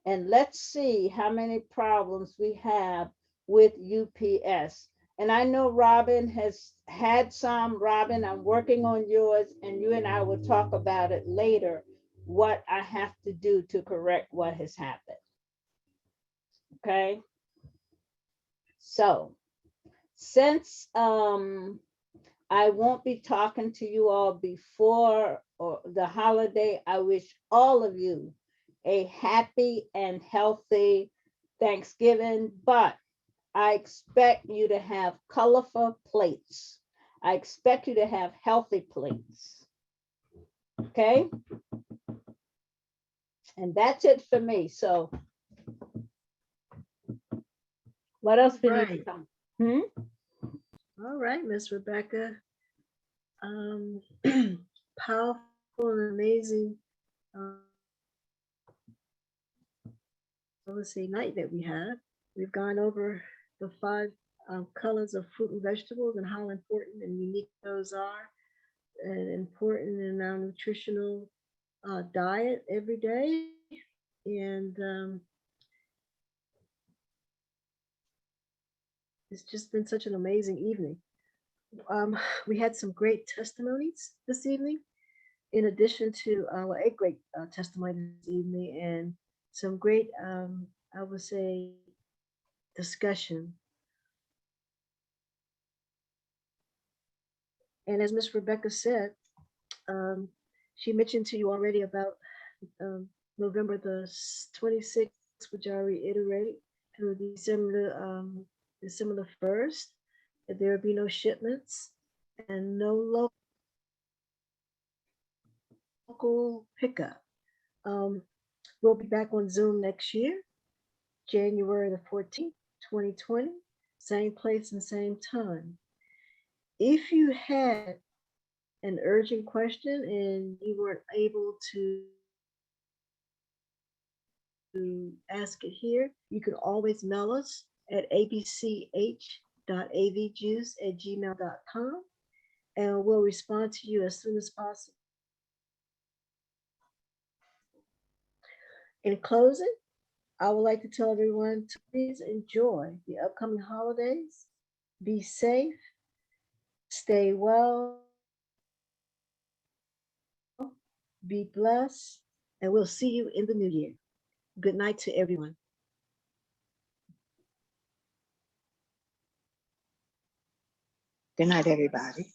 And let's see how many problems we have with UPS. And I know Robin has had some. Robin, I'm working on yours, and you and I will talk about it later, what I have to do to correct what has happened. Okay. So since I won't be talking to you all before the holiday, I wish all of you a happy and healthy Thanksgiving, but I expect you to have colorful plates. I expect you to have healthy plates. Okay? And that's it for me. So what else we need to Right. come? All right, Miss Rebecca. Powerful and amazing, let's see, night that we had. We've gone over the 5 colors of fruit and vegetables and how important and unique those are, and important in our nutritional diet every day. And it's just been such an amazing evening. We had some great testimonies this evening, in addition to a great testimony this evening, and some great, I would say, discussion. And as Miss Rebecca said, she mentioned to you already about November the 26th, which I reiterate, through December the 1st, that there will be no shipments and no local pickup. We'll be back on Zoom next year, January the 14th, 2020, same place and same time. If you had an urgent question and you weren't able to ask it here, you can always mail us at abch.avjuice@gmail.com, and we'll respond to you as soon as possible. In closing, I would like to tell everyone to please enjoy the upcoming holidays. Be safe, stay well, be blessed, and we'll see you in the new year. Good night to everyone. Good night, everybody.